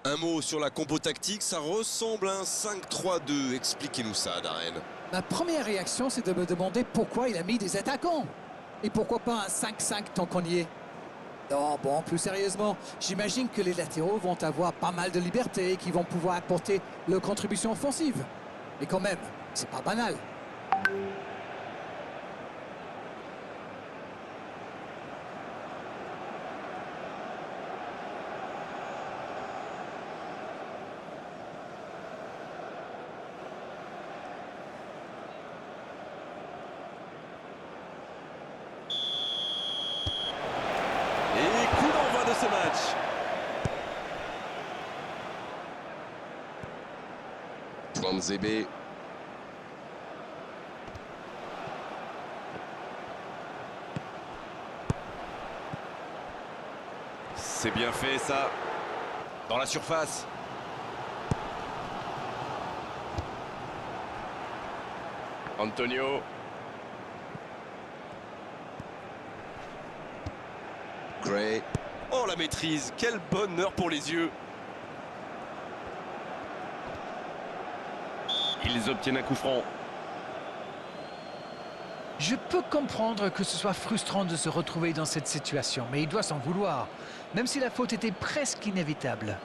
Un mot sur la compo tactique, ça ressemble à un 5-3-2. Expliquez-nous ça, Darren. Ma première réaction, c'est de me demander pourquoi il a mis des attaquants. Et pourquoi pas un 5-5 tant qu'on y est. Non, bon, plus sérieusement, j'imagine que les latéraux vont avoir pas mal de liberté et qu'ils vont pouvoir apporter leur contribution offensive. Mais quand même, c'est pas banal. Et coup d'envoi de ce match. Twanzebe. C'est bien fait ça. Dans la surface. Antonio. Gray. Oh la maîtrise, quel bonheur pour les yeux. Ils obtiennent un coup franc. Je peux comprendre que ce soit frustrant de se retrouver dans cette situation, mais il doit s'en vouloir, même si la faute était presque inévitable.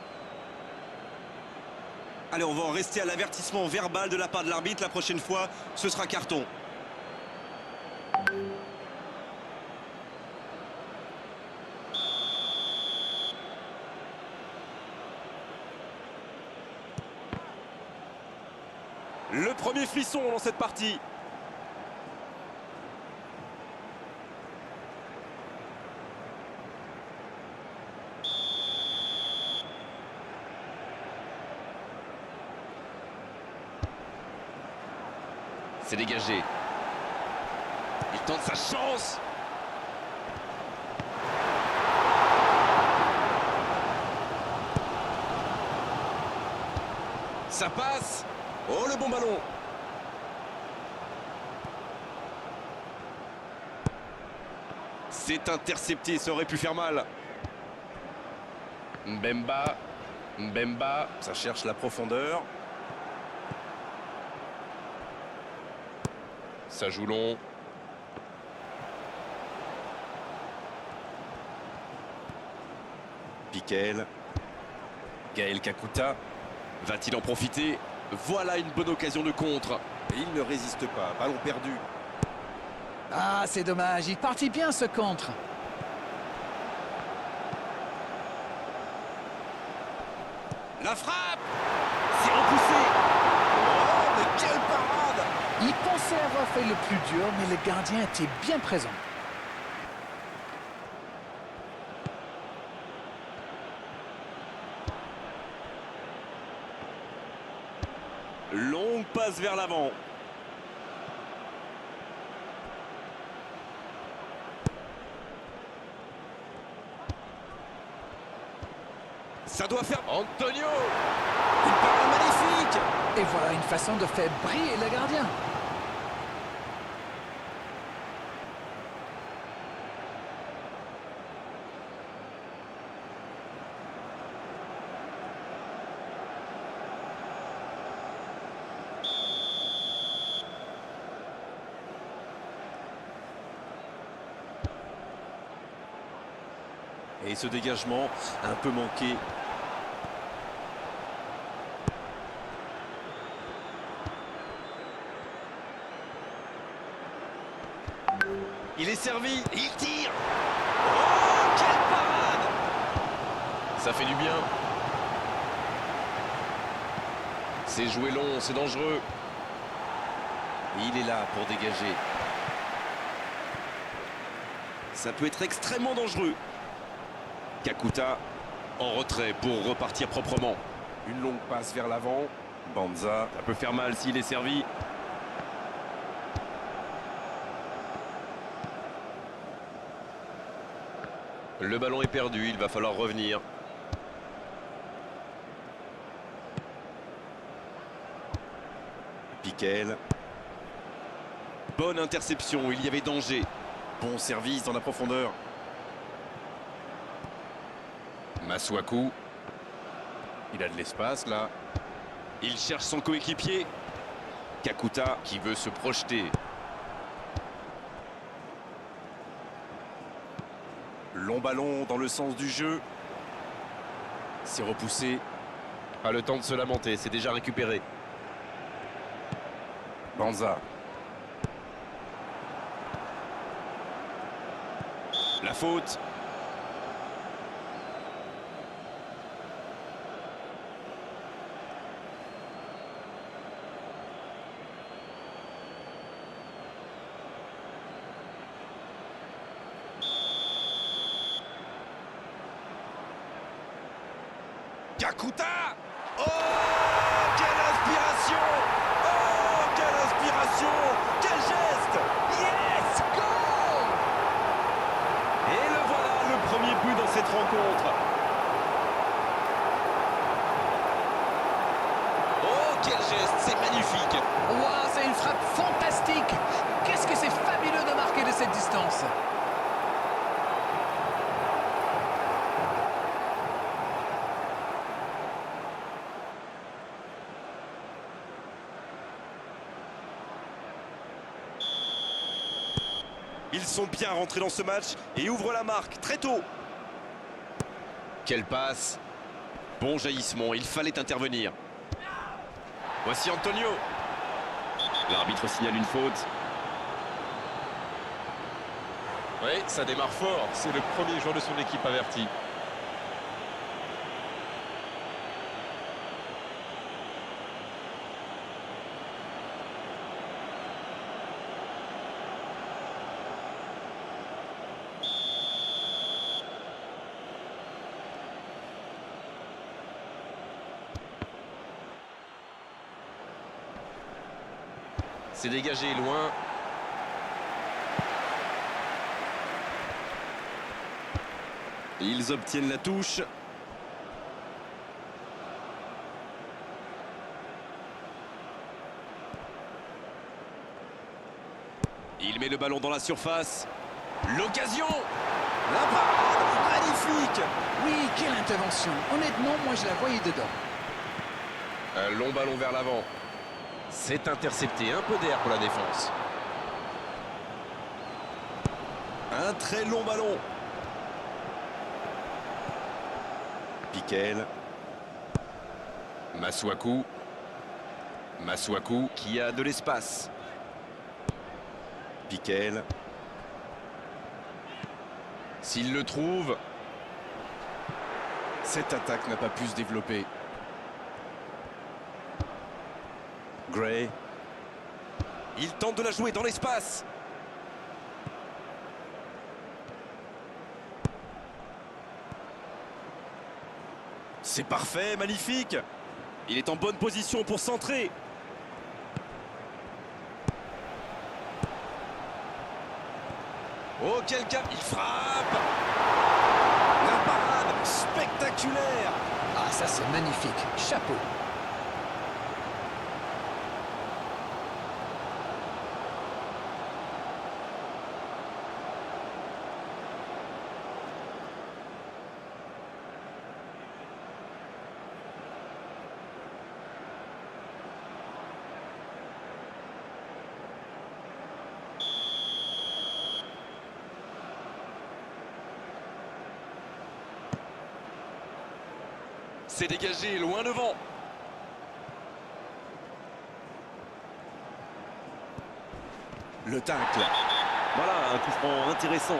Allez, on va en rester à l'avertissement verbal de la part de l'arbitre. La prochaine fois, ce sera carton. Le premier frisson dans cette partie. C'est dégagé. Il tente sa chance. Ça passe. Oh, le bon ballon. C'est intercepté, ça aurait pu faire mal. Mbemba. Mbemba, ça cherche la profondeur. Ça joue long. Piquel. Gaël Kakuta. Va-t-il en profiter? Voilà une bonne occasion de contre. Et il ne résiste pas. Ballon perdu. Ah, c'est dommage, il partit bien ce contre. La frappe! C'est repoussé. Oh, mais quelle parade! Il pensait avoir fait le plus dur, mais le gardien était bien présent. Longue passe vers l'avant. Ça doit faire... Antonio! Une parade magnifique! Et voilà une façon de faire briller le gardien. Et ce dégagement un peu manqué. Il est servi, il tire. Oh, quelle parade! Ça fait du bien. C'est joué long, c'est dangereux. Et il est là pour dégager. Ça peut être extrêmement dangereux. Kakuta en retrait pour repartir proprement. Une longue passe vers l'avant. Banza, ça peut faire mal s'il est servi. Le ballon est perdu, il va falloir revenir. Piquel. Bonne interception, il y avait danger. Bon service dans la profondeur. Masuaku. Il a de l'espace là. Il cherche son coéquipier. Kakuta qui veut se projeter. Long ballon dans le sens du jeu. C'est repoussé. Pas le temps de se lamenter, c'est déjà récupéré. Banza. La faute. Kakuta! Oh, quelle inspiration! Oh, quelle inspiration! Quel geste! Yes! Goal! Et le voilà, le premier but dans cette rencontre. Oh, quel geste! C'est magnifique! Wow, c'est une frappe fantastique! Qu'est-ce que c'est fabuleux de marquer de cette distance! Ils sont bien rentrés dans ce match et ouvrent la marque très tôt. Quelle passe! Bon jaillissement, il fallait intervenir. Voici Antonio. L'arbitre signale une faute. Oui, ça démarre fort. C'est le premier joueur de son équipe averti. C'est dégagé loin. Ils obtiennent la touche. Il met le ballon dans la surface. L'occasion! La parade! Magnifique! Oui, quelle intervention! Honnêtement, moi je la voyais dedans. Un long ballon vers l'avant. C'est intercepté, un peu d'air pour la défense. Un très long ballon. Piquel. Masuaku. Masuaku qui a de l'espace. Piquel. S'il le trouve. Cette attaque n'a pas pu se développer. Gray. Il tente de la jouer dans l'espace. C'est parfait, magnifique. Il est en bonne position pour centrer. Oh, quel cap! Il frappe. La parade spectaculaire. Ah, ça c'est magnifique. Chapeau. C'est dégagé loin devant. Le tacle. Voilà un coup franc intéressant.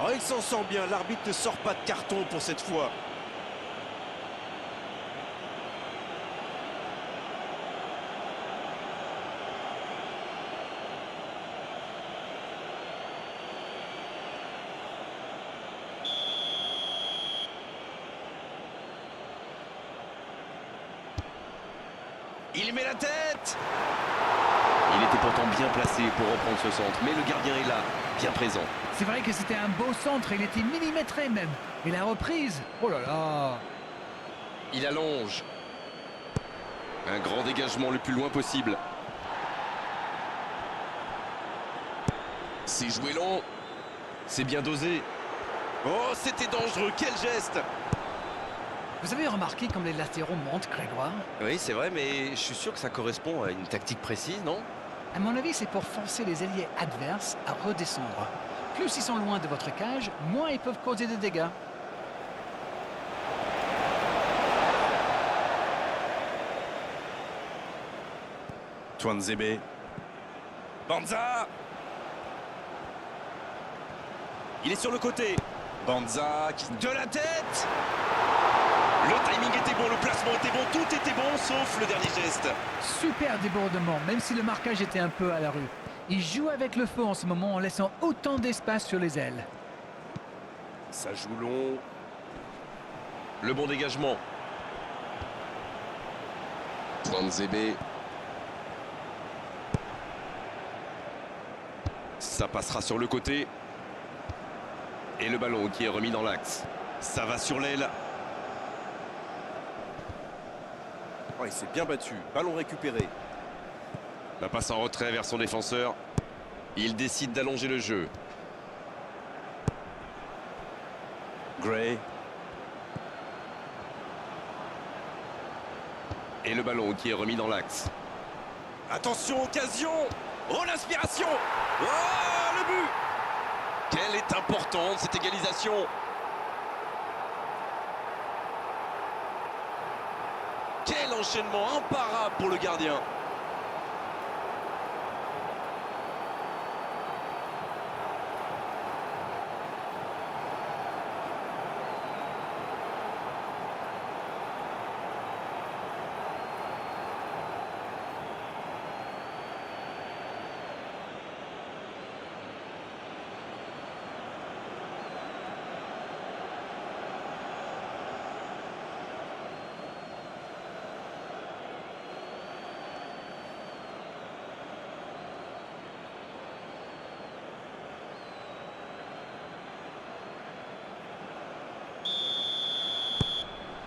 Oh, il s'en sort bien. L'arbitre ne sort pas de carton pour cette fois. Il met la tête. Il était pourtant bien placé pour reprendre ce centre, mais le gardien est là, bien présent. C'est vrai que c'était un beau centre, il était millimétré même. Et la reprise, oh là là! Il allonge. Un grand dégagement le plus loin possible. C'est joué long. C'est bien dosé. Oh, c'était dangereux, quel geste! Vous avez remarqué comme les latéraux montent, Grégoire? Oui, c'est vrai, mais je suis sûr que ça correspond à une tactique précise, non? À mon avis, c'est pour forcer les ailiers adverses à redescendre. Plus ils sont loin de votre cage, moins ils peuvent causer des dégâts. Tuanzebe. Banza! Il est sur le côté. Banza qui... De la tête! Le timing était bon, le placement était bon, tout était bon, sauf le dernier geste. Super débordement, même si le marquage était un peu à la rue. Il joue avec le feu en ce moment en laissant autant d'espace sur les ailes. Ça joue long. Le bon dégagement. Tuanzebe. Ça passera sur le côté. Et le ballon qui est remis dans l'axe. Ça va sur l'aile. Oh, il s'est bien battu. Ballon récupéré. La passe en retrait vers son défenseur. Il décide d'allonger le jeu. Gray. Et le ballon qui est remis dans l'axe. Attention, occasion! Oh, l'inspiration! Oh, le but! Quelle est importante cette égalisation! Quel enchaînement imparable pour le gardien!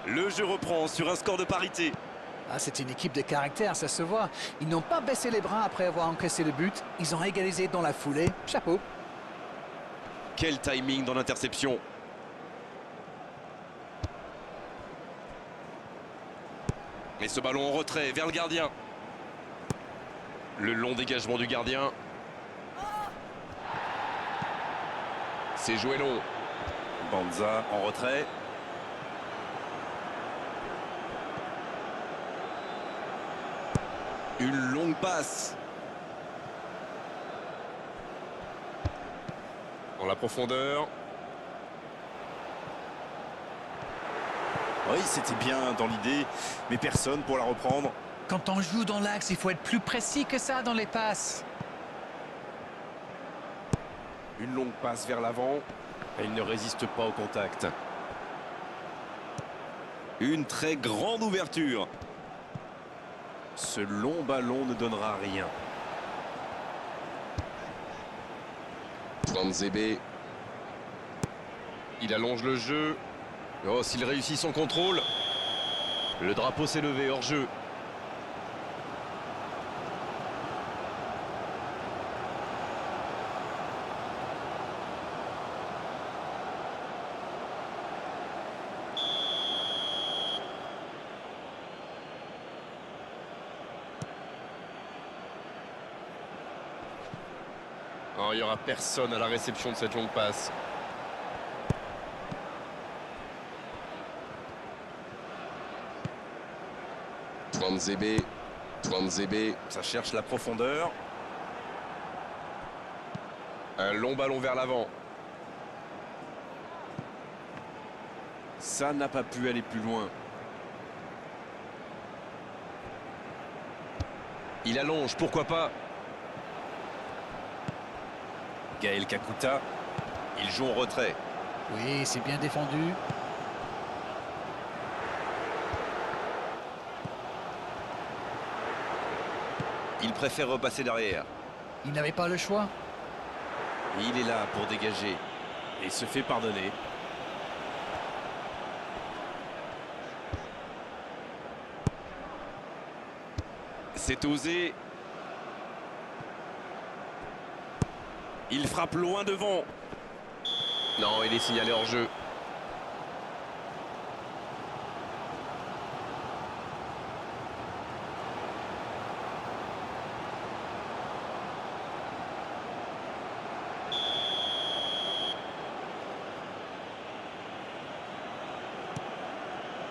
Le jeu reprend sur un score de parité. Ah, c'est une équipe de caractère, ça se voit. Ils n'ont pas baissé les bras après avoir encaissé le but. Ils ont égalisé dans la foulée. Chapeau. Quel timing dans l'interception. Et ce ballon en retrait vers le gardien. Le long dégagement du gardien. C'est joué long. Banza en retrait. Une longue passe. Dans la profondeur. Oui, c'était bien dans l'idée, mais personne pour la reprendre. Quand on joue dans l'axe, il faut être plus précis que ça dans les passes. Une longue passe vers l'avant. Et il ne résiste pas au contact. Une très grande ouverture. Ce long ballon ne donnera rien. Tuanzebe. Il allonge le jeu. Oh, s'il réussit son contrôle. Le drapeau s'est levé hors jeu. Oh, il n'y aura personne à la réception de cette longue passe. Tuanzebe, ça cherche la profondeur. Un long ballon vers l'avant. Ça n'a pas pu aller plus loin. Il allonge, pourquoi pas. Gaël Kakuta, il joue en retrait. Oui, c'est bien défendu. Il préfère repasser derrière. Il n'avait pas le choix. Il est là pour dégager et se fait pardonner. C'est osé. Il frappe loin devant. Non, il est signalé hors jeu.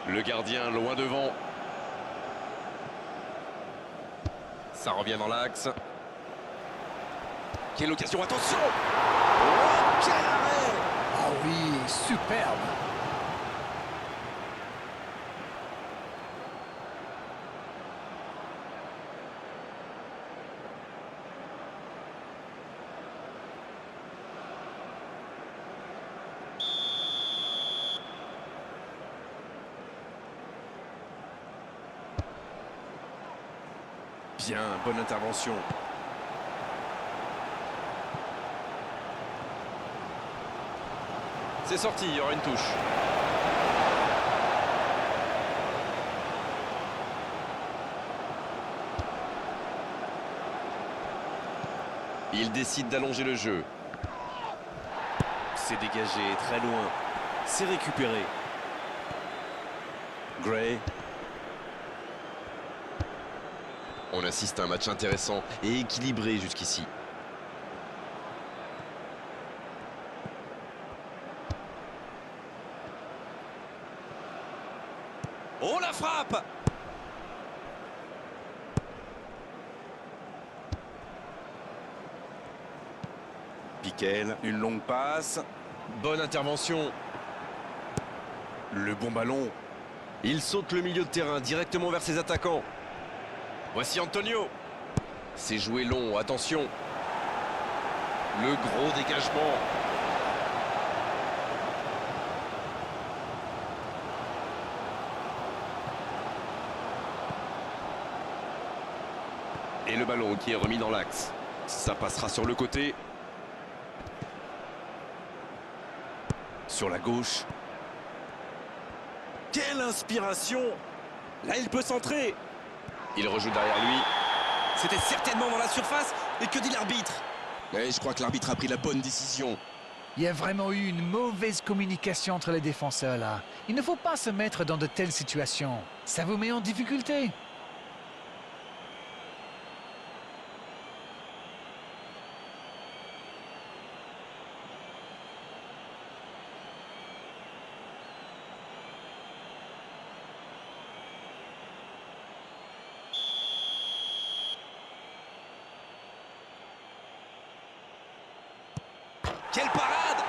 Le gardien loin devant. Ça revient dans l'axe. Quelle occasion, attention! Oh, quel arrêt! Ah oui, superbe. Bien, bonne intervention. C'est sorti, il y aura une touche. Il décide d'allonger le jeu. C'est dégagé, très loin. C'est récupéré. Gray. On assiste à un match intéressant et équilibré jusqu'ici. Oh, la frappe! Piquel, une longue passe. Bonne intervention. Le bon ballon. Il saute le milieu de terrain directement vers ses attaquants. Voici Antonio. C'est joué long, attention. Le gros dégagement. Et le ballon qui est remis dans l'axe. Ça passera sur le côté. Sur la gauche. Quelle inspiration! Là, il peut centrer. Il rejoue derrière lui. C'était certainement dans la surface. Et que dit l'arbitre? Je crois que l'arbitre a pris la bonne décision. Il y a vraiment eu une mauvaise communication entre les défenseurs là. Il ne faut pas se mettre dans de telles situations. Ça vous met en difficulté. Quelle parade!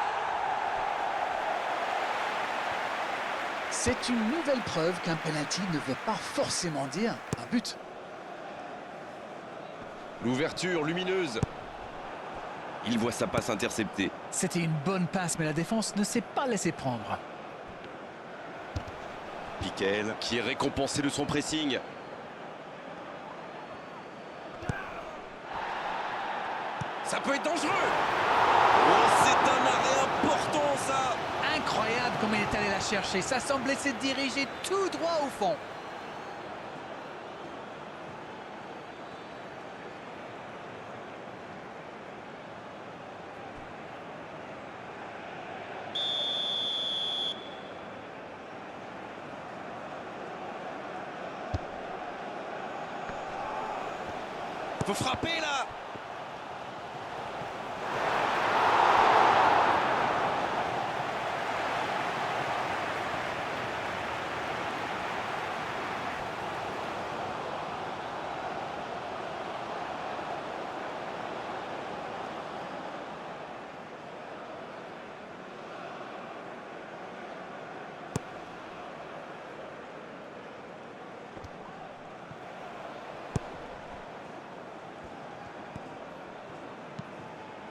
C'est une nouvelle preuve qu'un penalty ne veut pas forcément dire un but. L'ouverture lumineuse. Il voit sa passe interceptée. C'était une bonne passe, mais la défense ne s'est pas laissée prendre. Piquel, qui est récompensé de son pressing. Ça peut être dangereux! Oh, c'est un arrêt important, ça! Incroyable comme il est allé la chercher. Ça semblait se diriger tout droit au fond. Faut frapper, là!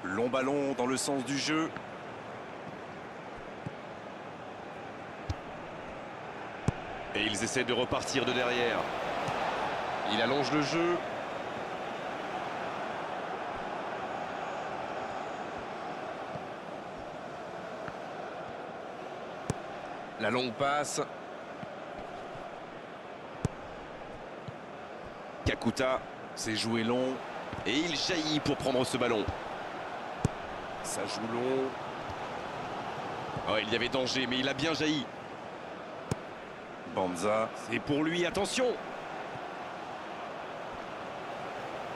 Long ballon dans le sens du jeu. Et ils essaient de repartir de derrière. Il allonge le jeu. La longue passe. Kakuta, c'est joué long. Et il jaillit pour prendre ce ballon. Ça joue long. Oh, il y avait danger, mais il a bien jailli. Banza, c'est pour lui, attention.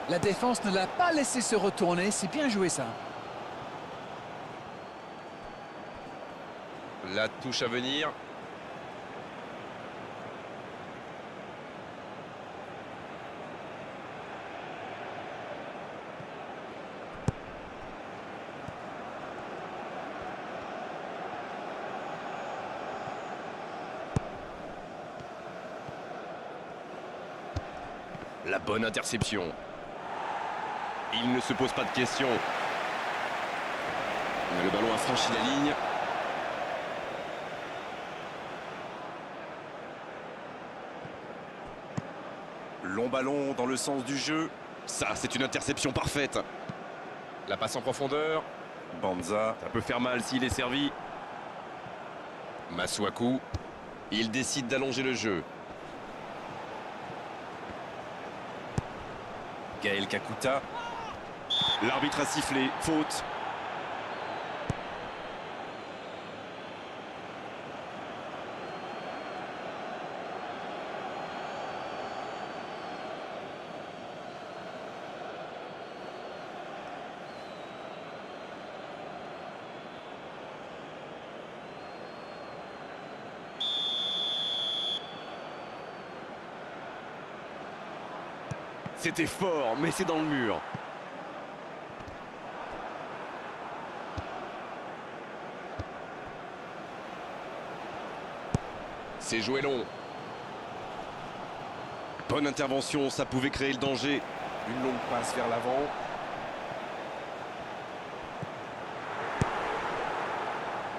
La défense ne l'a pas laissé se retourner, c'est bien joué ça. La touche à venir. La bonne interception. Il ne se pose pas de questions. Le ballon a franchi la ligne. Long ballon dans le sens du jeu. Ça, c'est une interception parfaite. La passe en profondeur. Banza, ça peut faire mal s'il est servi. Masuaku. Il décide d'allonger le jeu. Gaël Kakuta. L'arbitre a sifflé, faute. C'était fort, mais c'est dans le mur. C'est joué long. Bonne intervention, ça pouvait créer le danger. Une longue passe vers l'avant.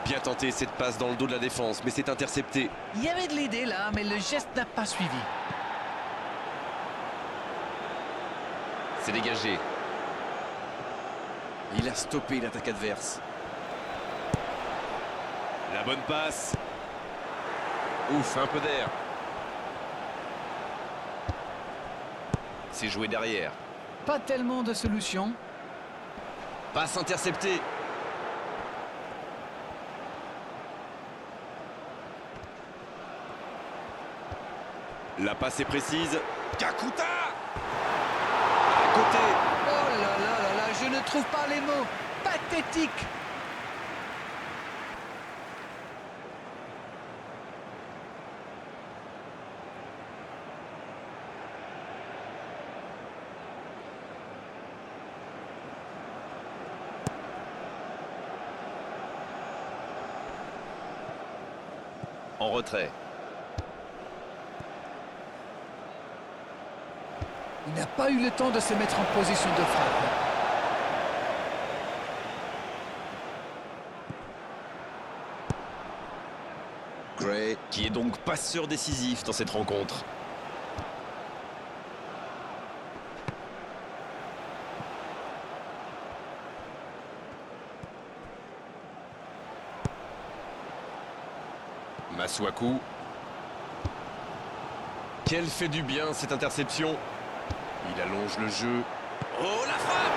Bien tenté cette passe dans le dos de la défense, mais c'est intercepté. Il y avait de l'idée là, mais le geste n'a pas suivi. C'est dégagé. Il a stoppé l'attaque adverse. La bonne passe. Ouf, un peu d'air. C'est joué derrière. Pas tellement de solutions. Passe interceptée. La passe est précise. Kakuta! À côté. Oh là là là là, je ne trouve pas les mots. Pathétique. En retrait. Il n'a pas eu le temps de se mettre en position de frappe. Gray, qui est donc passeur décisif dans cette rencontre. Masuaku. Quelle fait du bien cette interception. Il allonge le jeu. Oh, la frappe!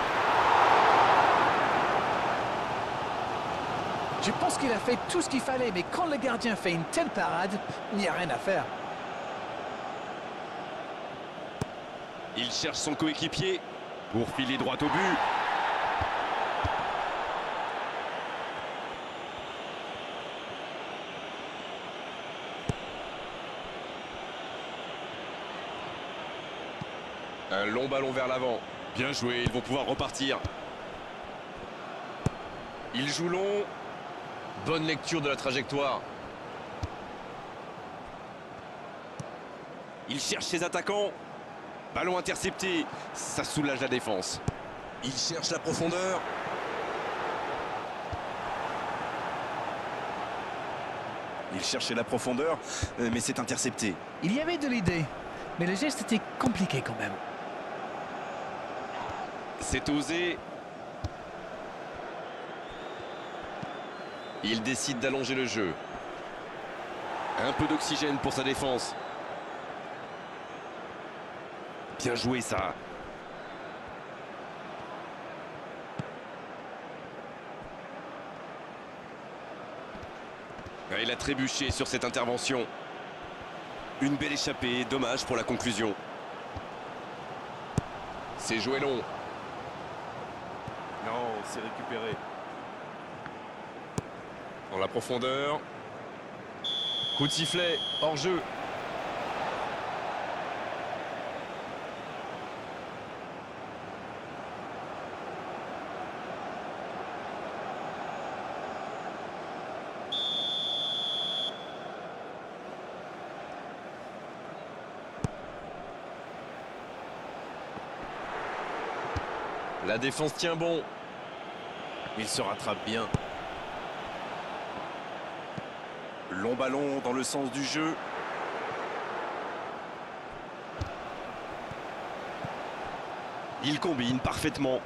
Je pense qu'il a fait tout ce qu'il fallait, mais quand le gardien fait une telle parade, il n'y a rien à faire. Il cherche son coéquipier pour filer droit au but. Un long ballon vers l'avant. Bien joué, ils vont pouvoir repartir. Il joue long. Bonne lecture de la trajectoire. Il cherche ses attaquants. Ballon intercepté. Ça soulage la défense. Il cherche la profondeur. Il cherchait la profondeur, mais c'est intercepté. Il y avait de l'idée, mais le geste était compliqué quand même. C'est osé. Il décide d'allonger le jeu. Un peu d'oxygène pour sa défense. Bien joué ça. Ah, il a trébuché sur cette intervention. Une belle échappée, dommage pour la conclusion. C'est joué long. Non, c'est récupéré. Dans la profondeur. Coup de sifflet, hors jeu. La défense tient bon. Il se rattrape bien. Long ballon dans le sens du jeu. Il combine parfaitement.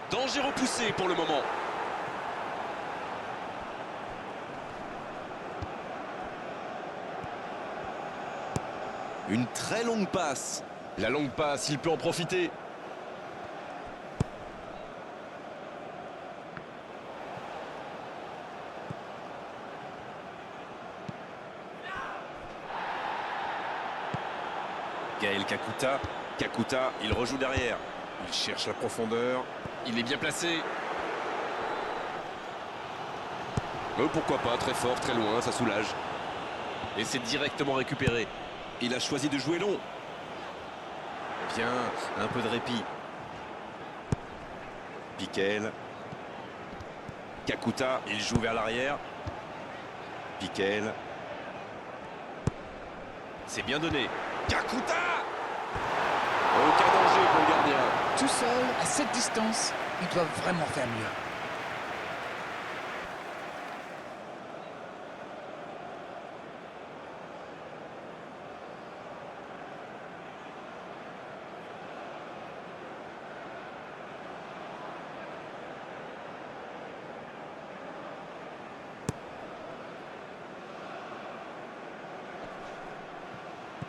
Danger repoussé pour le moment. Une très longue passe. La longue passe, il peut en profiter. Gaël Kakuta. Kakuta, il rejoue derrière. Il cherche la profondeur. Il est bien placé. Pourquoi pas, très fort, très loin, ça soulage. Et c'est directement récupéré. Il a choisi de jouer long. Bien, un peu de répit. Piquel. Kakuta, Il joue vers l'arrière. Piquel. c'est bien donné. Kakuta! Aucun danger pour le gardien. Tout seul, à cette distance, ils doivent vraiment faire mieux.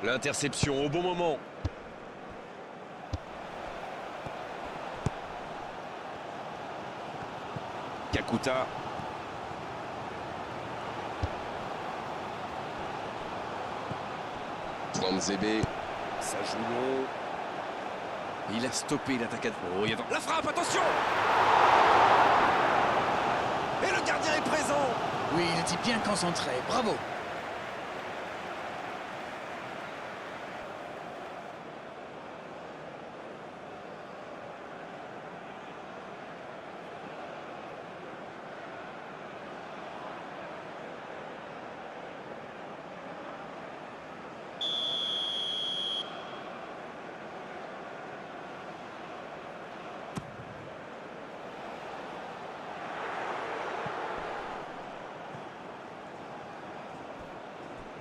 L'interception au bon moment. Kakuta. Zebe. Ça joue long. Il a stoppé l'attaque. Oh, il y a dans... La frappe, attention! Et le gardien est présent! Oui, il était bien concentré. Bravo.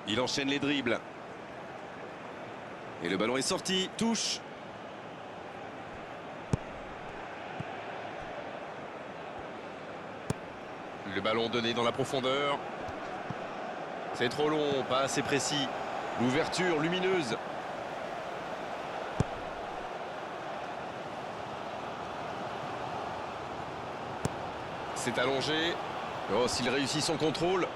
Il enchaîne les dribbles. Et le ballon est sorti. Touche. Le ballon donné dans la profondeur. C'est trop long, pas assez précis. L'ouverture lumineuse. C'est allongé. Oh, s'il réussit son contrôle.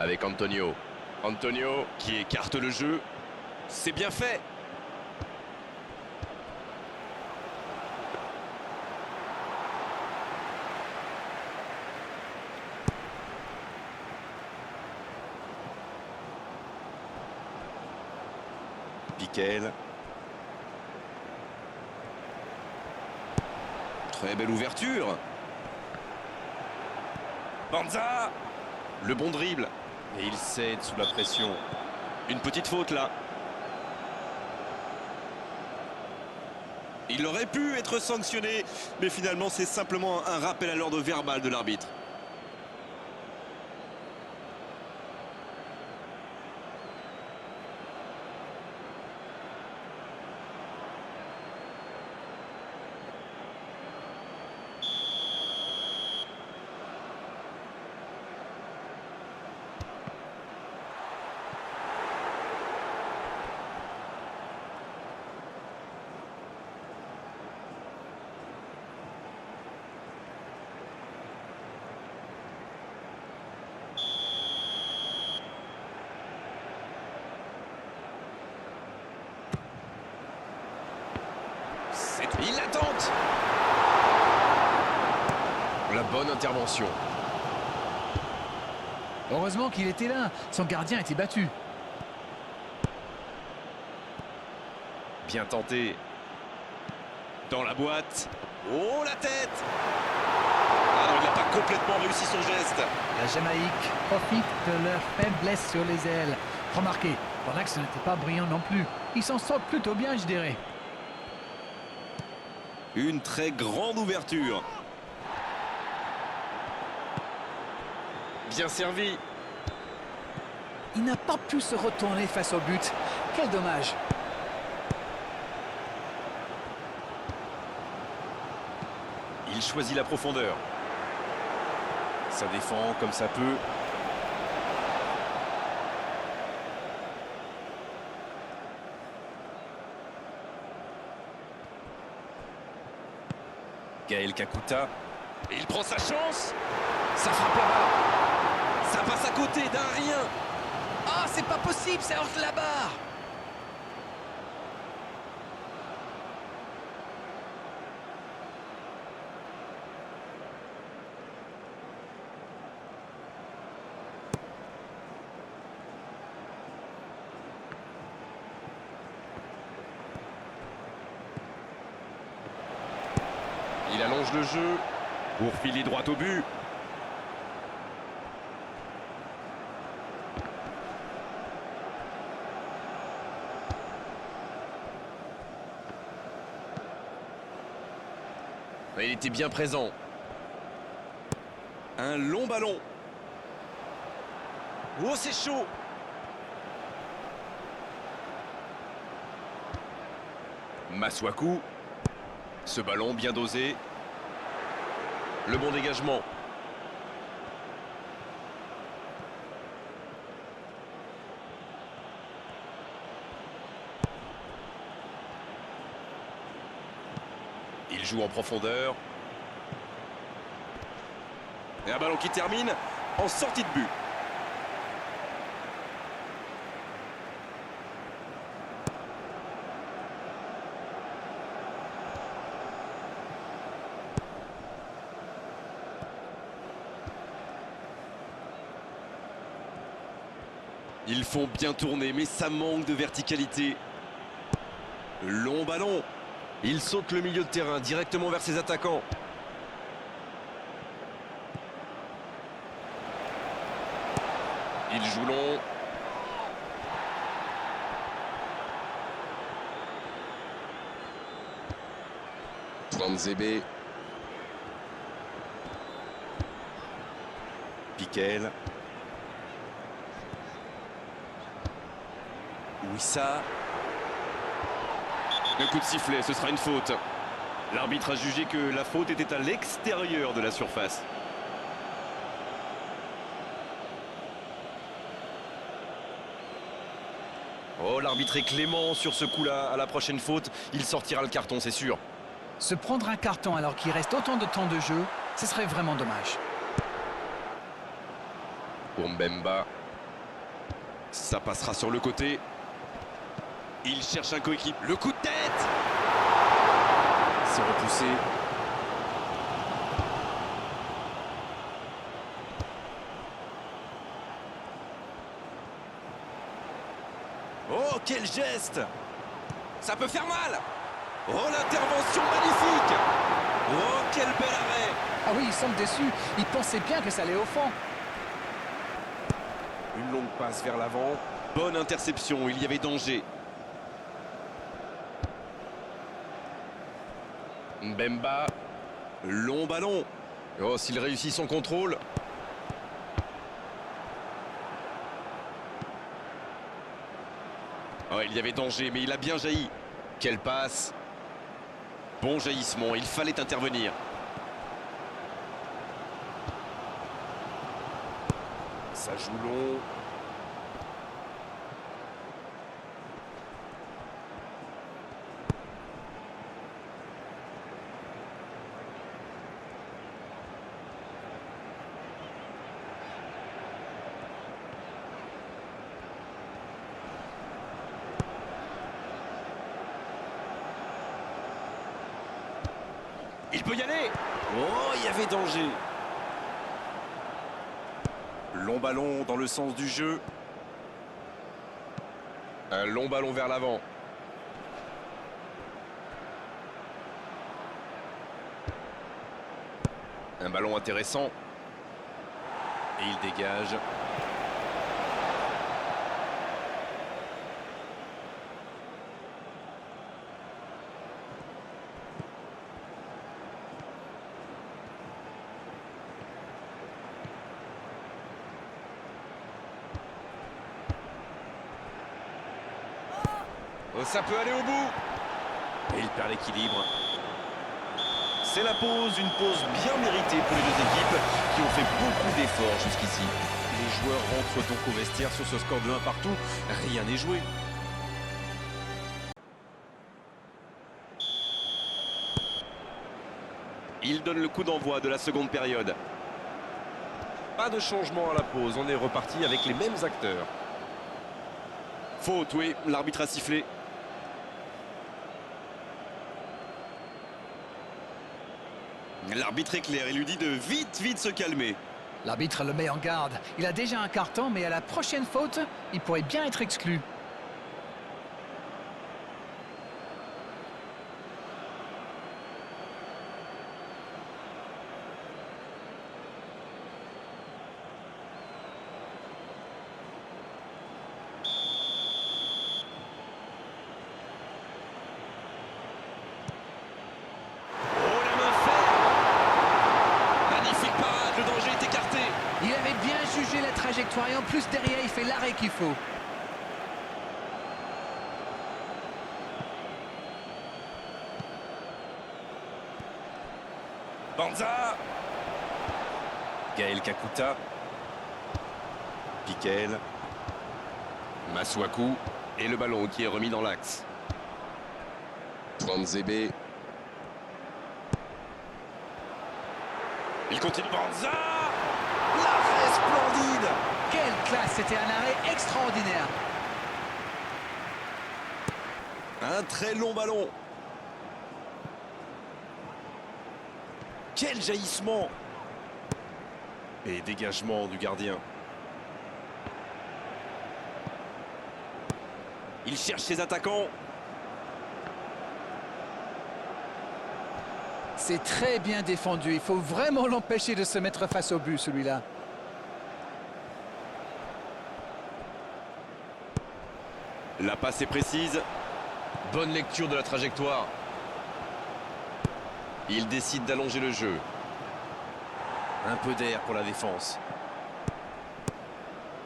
Avec Antonio. Antonio qui écarte le jeu. C'est bien fait. Piquel. Très belle ouverture. Banza. Le bon dribble. Et il cède sous la pression. Une petite faute là. Il aurait pu être sanctionné, mais finalement c'est simplement un rappel à l'ordre verbal de l'arbitre. Il la tente. La bonne intervention. Heureusement qu'il était là. Son gardien était battu. Bien tenté. Dans la boîte. Oh, la tête. Ah non, il n'a pas complètement réussi son geste. La Jamaïque profite de leur faiblesse sur les ailes. Remarquez, pendant que ce n'était pas brillant non plus. Ils s'en sortent plutôt bien, je dirais. Une très grande ouverture. Bien servi. Il n'a pas pu se retourner face au but. Quel dommage. Il choisit la profondeur. Ça défend comme ça peut. Gaël Kakuta. Et il prend sa chance. Ça frappe là-bas. Ça passe à côté d'un rien. Ah, c'est pas possible, c'est hors de la barre. Il allonge le jeu pour filer droit au but. Il était bien présent. Un long ballon. Oh, c'est chaud. Masuaku. Ce ballon bien dosé. Le bon dégagement. Il joue en profondeur. Et un ballon qui termine en sortie de but. Ils font bien tourner, mais ça manque de verticalité. Long ballon. Il saute le milieu de terrain directement vers ses attaquants. Il joue long. Twanzebe. Piquel. Wissa. Le coup de sifflet, ce sera une faute. L'arbitre a jugé que la faute était à l'extérieur de la surface. Oh, l'arbitre est clément sur ce coup-là. À la prochaine faute, il sortira le carton, c'est sûr. Se prendre un carton alors qu'il reste autant de temps de jeu, ce serait vraiment dommage. Pour Mbemba. Ça passera sur le côté. Il cherche un coéquipe. Le coup de tête. C'est repoussé. Oh, quel geste. Ça peut faire mal. Oh, l'intervention magnifique. Oh, quel bel arrêt. Ah oui, il semble déçu. Il pensait bien que ça allait au fond. Une longue passe vers l'avant. Bonne interception, il y avait danger. Mbemba. Long ballon. Oh, s'il réussit son contrôle. Oh, il y avait danger, mais il a bien jailli. Quelle passe. Bon jaillissement, il fallait intervenir. Ça joue long. Il peut y aller. Oh, il y avait danger. Long ballon dans le sens du jeu. Un long ballon vers l'avant. Un ballon intéressant. Et il dégage. Oh, ça peut aller au bout. Et il perd l'équilibre. C'est la pause, une pause bien méritée pour les deux équipes qui ont fait beaucoup d'efforts jusqu'ici. Les joueurs rentrent donc au vestiaire sur ce score de 1 partout. Rien n'est joué. Il donne le coup d'envoi de la seconde période. Pas de changement à la pause, on est reparti avec les mêmes acteurs. Faute, oui, l'arbitre a sifflé. L'arbitre est clair, il lui dit de vite se calmer. L'arbitre le met en garde. Il a déjà un carton, mais à la prochaine faute, il pourrait bien être exclu. Oh, la main ferme. Magnifique parade, le danger est écarté. Il avait bien jugé la trajectoire et en plus derrière, il fait l'arrêt qu'il faut. Banza. Gaël Kakuta. Piquel. Masuaku et le ballon qui est remis dans l'axe. Twanzebe. Il continue. Banza. L'arrêt splendide. Quelle classe, c'était un arrêt extraordinaire. Un très long ballon. Quel jaillissement. Et dégagement du gardien. Il cherche ses attaquants. C'est très bien défendu. Il faut vraiment l'empêcher de se mettre face au but, celui-là. La passe est précise. Bonne lecture de la trajectoire. Il décide d'allonger le jeu. Un peu d'air pour la défense.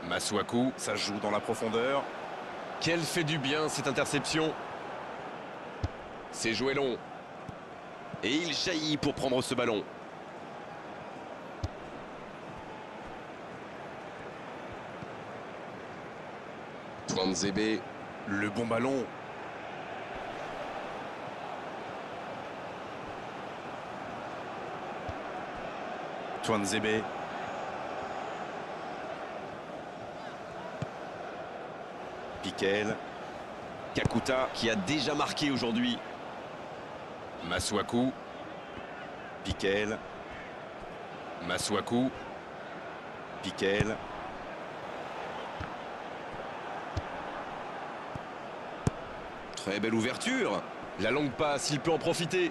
Masuaku, Ça joue dans la profondeur. quelle fait du bien cette interception. C'est joué long. Et il jaillit pour prendre ce ballon. Twanzebe. Le bon ballon. Twanzebe. Piquel. Kakuta qui a déjà marqué aujourd'hui. Masuaku. Piquel. Masuaku. Piquel. Très belle ouverture. La longue passe, il peut en profiter.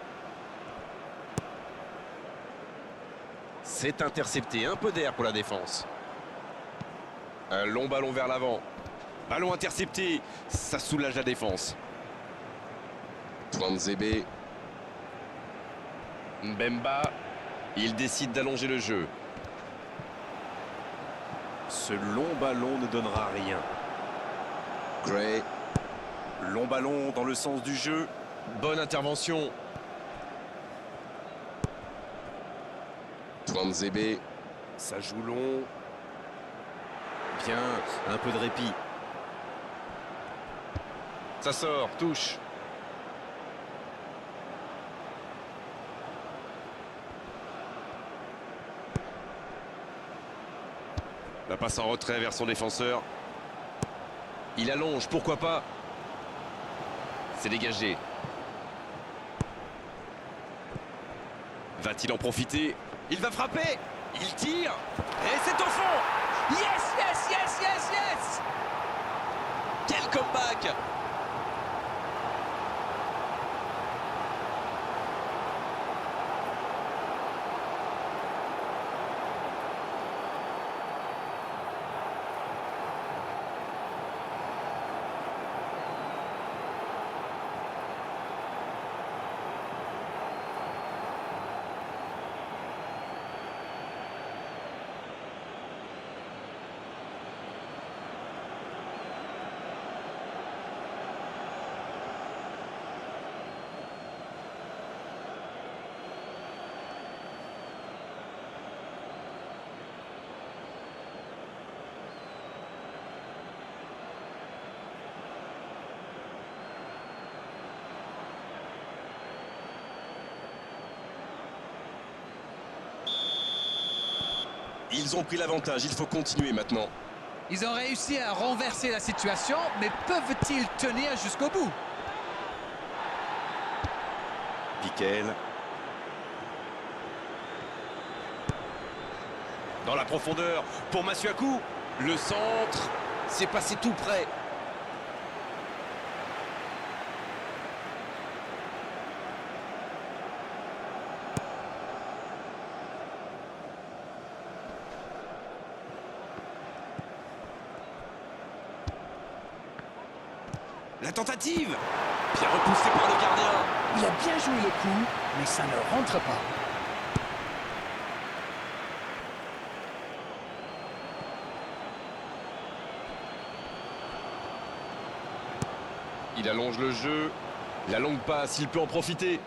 C'est intercepté, un peu d'air pour la défense. Un long ballon vers l'avant. Ballon intercepté, ça soulage la défense. Twanzebe. Mbemba, il décide d'allonger le jeu. Ce long ballon ne donnera rien. Gray, Long ballon dans le sens du jeu. bonne intervention. Twanzebe. Ça joue long. Bien, un peu de répit. Ça sort, touche. La passe en retrait vers son défenseur. Il allonge, pourquoi pas. C'est dégagé. Va-t-il en profiter? Il va frapper. Il tire. Et c'est au fond. Yes, yes, yes, yes, yes! Quel comeback! Ils ont pris l'avantage, il faut continuer maintenant. Ils ont réussi à renverser la situation, mais peuvent-ils tenir jusqu'au bout? Piquel. Dans la profondeur pour Masuaku. Le centre, c'est passé tout près. La tentative, bien repoussée par le gardien. Il a bien joué le coup, mais ça ne rentre pas. Il allonge le jeu. La longue passe, il peut en profiter.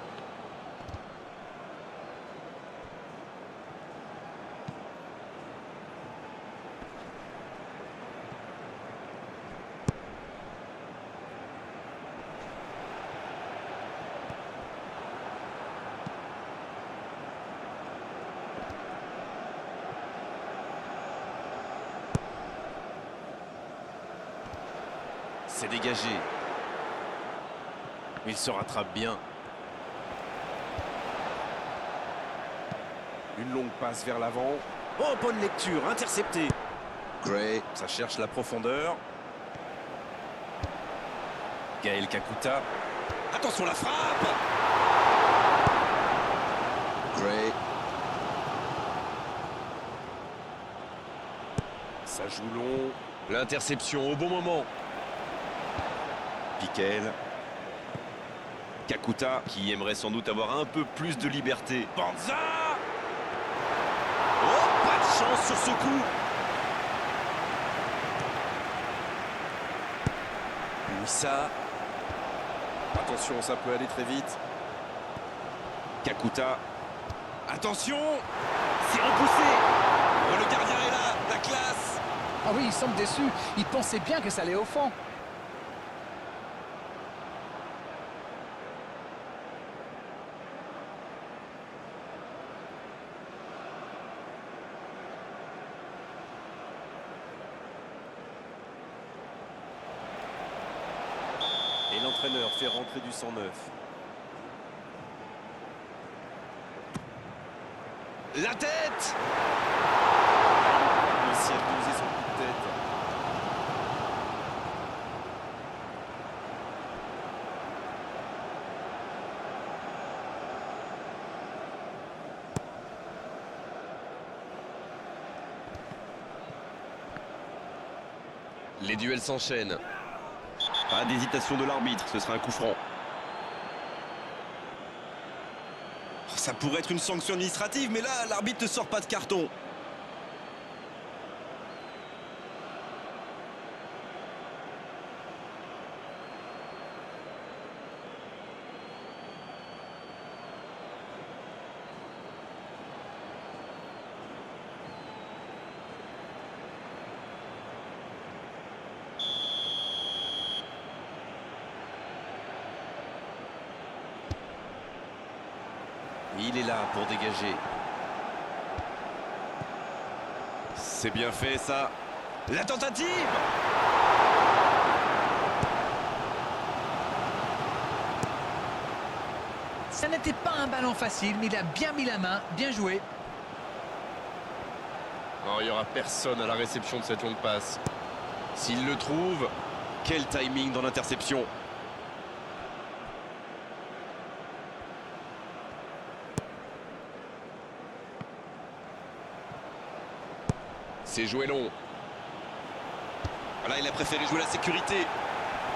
C'est dégagé. Il se rattrape bien. Une longue passe vers l'avant. Oh, bonne lecture, intercepté. Gray, ça cherche la profondeur. Gaël Kakuta. Attention la frappe. Gray. Ça joue long. L'interception au bon moment. Piquel. Kakuta, qui aimerait sans doute avoir un peu plus de liberté. Banza! Oh, pas de chance sur ce coup. Mouissa. Attention, ça peut aller très vite. Kakuta. Attention! C'est repoussé. Oh, le gardien est là, la classe. Ah oui, il semble déçu. Il pensait bien que ça allait au fond. Et l'entraîneur fait rentrer du 109. La tête! Le ciel posé son coup de tête. Les duels s'enchaînent. Pas d'hésitation de l'arbitre, ce sera un coup franc. Ça pourrait être une sanction administrative, mais là, l'arbitre ne sort pas de carton. Il est là pour dégager. C'est bien fait ça. La tentative! Ça n'était pas un ballon facile, mais il a bien mis la main, bien joué. Non, il n'y aura personne à la réception de cette longue passe. S'il le trouve, Quel timing dans l'interception. C'est joué long. Là, il a préféré jouer la sécurité.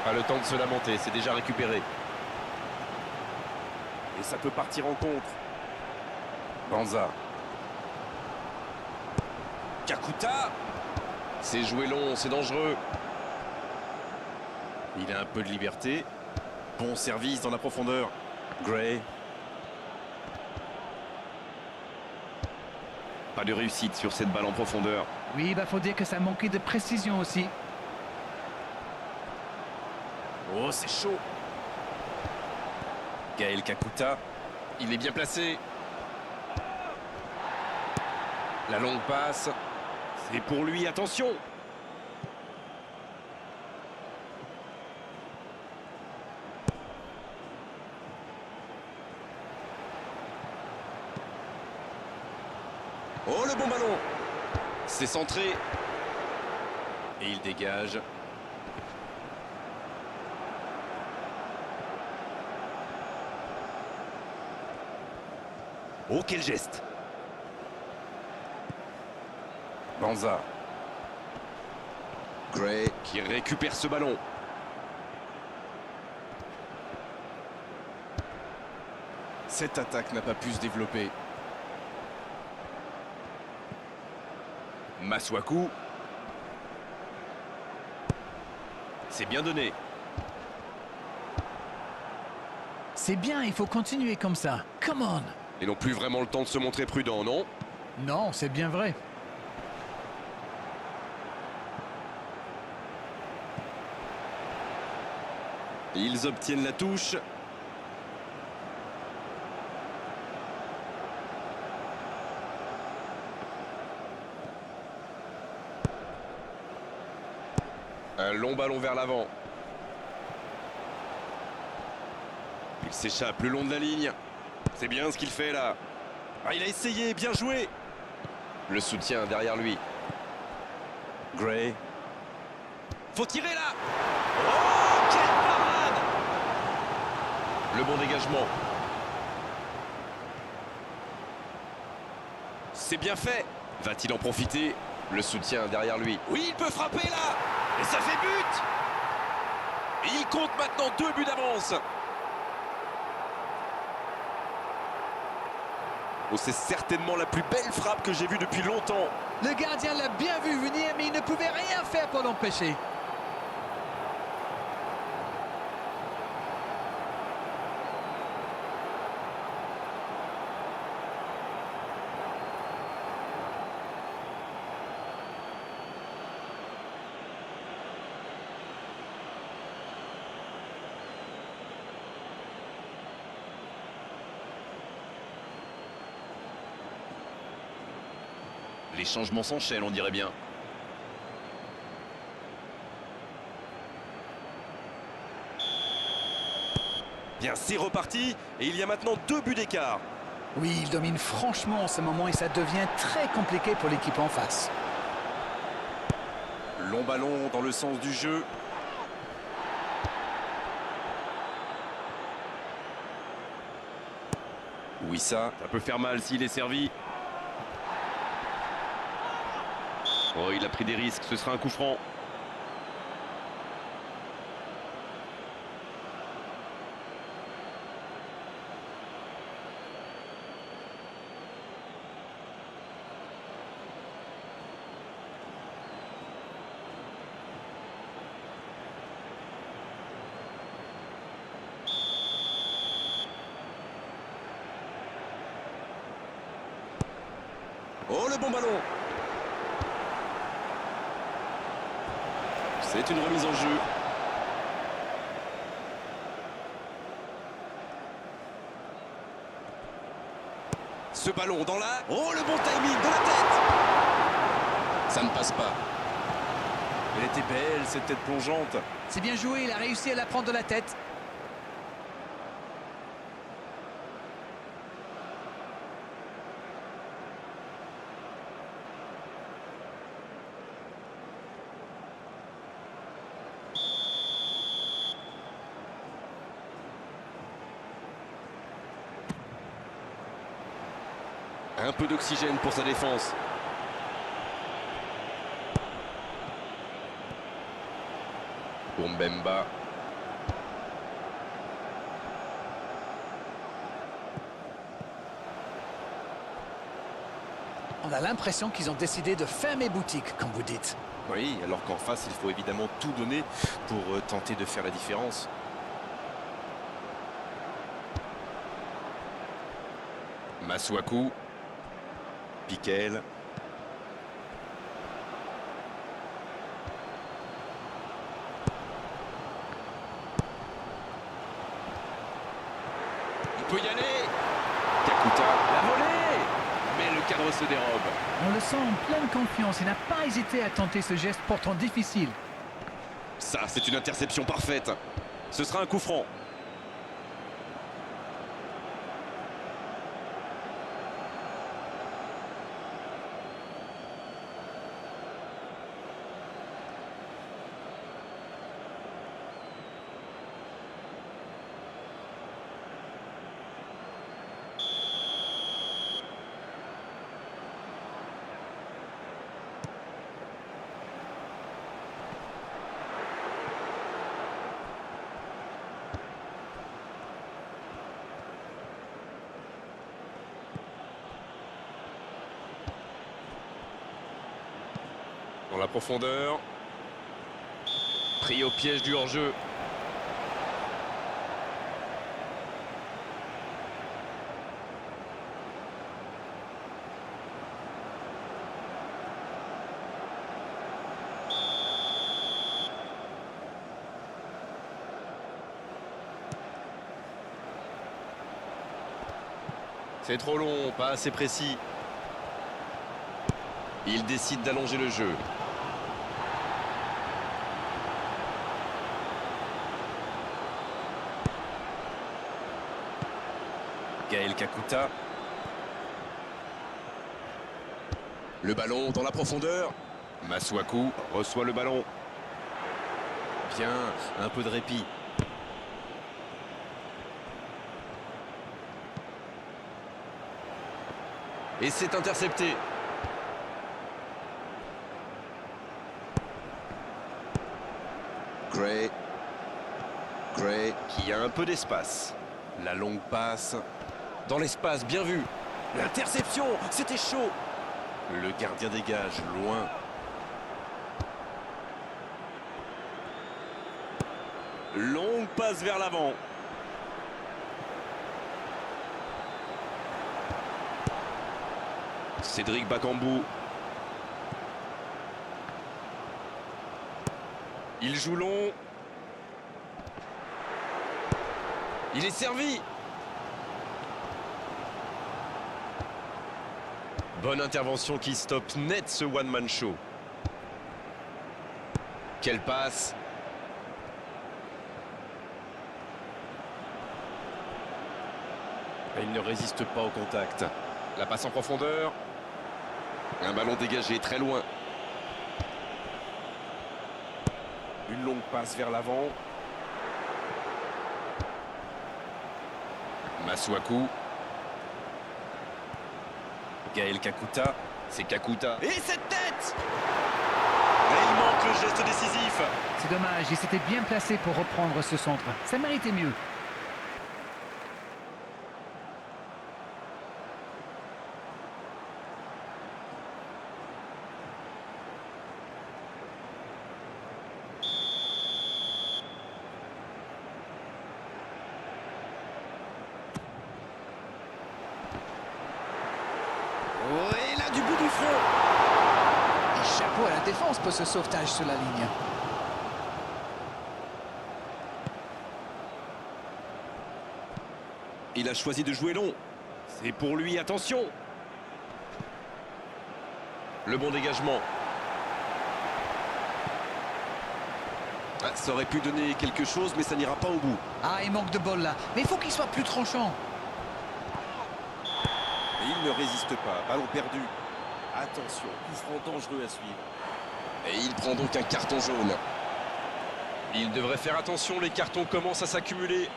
pas le temps de se lamenter, c'est déjà récupéré. Et ça peut partir en contre. Banza. Kakuta. C'est joué long, c'est dangereux. Il a un peu de liberté. Bon service dans la profondeur. Gray. Pas de réussite sur cette balle en profondeur. Oui, il faut dire que ça manquait de précision aussi. Oh, c'est chaud. Gaël Kakuta. Il est bien placé. La longue passe. C'est pour lui, attention. Oh, le bon ballon. C'est centré. Et il dégage. Oh, quel geste. Banza. Gray qui récupère ce ballon. Cette attaque n'a pas pu se développer. Masuaku. C'est bien donné. C'est bien, il faut continuer comme ça. Come on. Ils n'ont plus vraiment le temps de se montrer prudents, non? Non, c'est bien vrai. Ils obtiennent la touche. Un long ballon vers l'avant. Il s'échappe le long de la ligne. C'est bien ce qu'il fait là. Ah, il a essayé, bien joué. Le soutien derrière lui. Gray. Faut tirer là. Oh, quelle parade! Le bon dégagement. C'est bien fait. Va-t-il en profiter? Le soutien derrière lui. Oui, il peut frapper là. Et ça fait but. Et il compte maintenant 2 buts d'avance. Oh, c'est certainement la plus belle frappe que j'ai vue depuis longtemps. Le gardien l'a bien vu venir, mais il ne pouvait rien faire pour l'empêcher. Les changements s'enchaînent, on dirait bien. Bien, c'est reparti. Et il y a maintenant 2 buts d'écart. Oui, il domine franchement en ce moment et ça devient très compliqué pour l'équipe en face. Long ballon dans le sens du jeu. Wissa. Ça peut faire mal s'il est servi. Oh, il a pris des risques, ce sera un coup franc. Oh, le bon ballon. C'est une remise en jeu. Ce ballon dans la... Oh, le bon timing de la tête. Ça ne passe pas. Elle était belle, cette tête plongeante. C'est bien joué, il a réussi à la prendre de la tête. Un peu d'oxygène pour sa défense. Pour Mbemba. On a l'impression qu'ils ont décidé de fermer boutique, comme vous dites. Oui, alors qu'en face, il faut évidemment tout donner pour tenter de faire la différence. Masuaku. Piquel. Il peut y aller. Kakuta. La volée. Mais le cadre se dérobe. On le sent en pleine confiance. Il n'a pas hésité à tenter ce geste pourtant difficile. Ça, c'est une interception parfaite. Ce sera un coup franc. Dans la profondeur. Pris au piège du hors-jeu. C'est trop long, pas assez précis. Il décide d'allonger le jeu. Gaël Kakuta. Le ballon dans la profondeur. Masuaku reçoit le ballon. Bien, un peu de répit. Et c'est intercepté. Gray. Gray qui a un peu d'espace. La longue passe. Dans l'espace, bien vu. L'interception, c'était chaud. Le gardien dégage, loin. Longue passe vers l'avant. Cédric Bakambu. Il joue long. Il est servi. Bonne intervention qui stoppe net ce one-man show. Quelle passe. Il ne résiste pas au contact. La passe en profondeur. Un ballon dégagé très loin. Une longue passe vers l'avant. Masuaku. Gaël Kakuta. C'est Kakuta. Et cette tête! Et il manque le geste décisif. C'est dommage, il s'était bien placé pour reprendre ce centre. Ça méritait mieux. Et là, du bout du front. Et chapeau à la défense pour ce sauvetage sur la ligne. Il a choisi de jouer long. C'est pour lui, attention. Le bon dégagement. Ah, ça aurait pu donner quelque chose, mais ça n'ira pas au bout. Ah, il manque de bol là. Mais il faut qu'il soit plus tranchant. Et il ne résiste pas. Ballon perdu. Attention, coup franc dangereux à suivre. Et il prend donc un carton jaune. Il devrait faire attention, les cartons commencent à s'accumuler.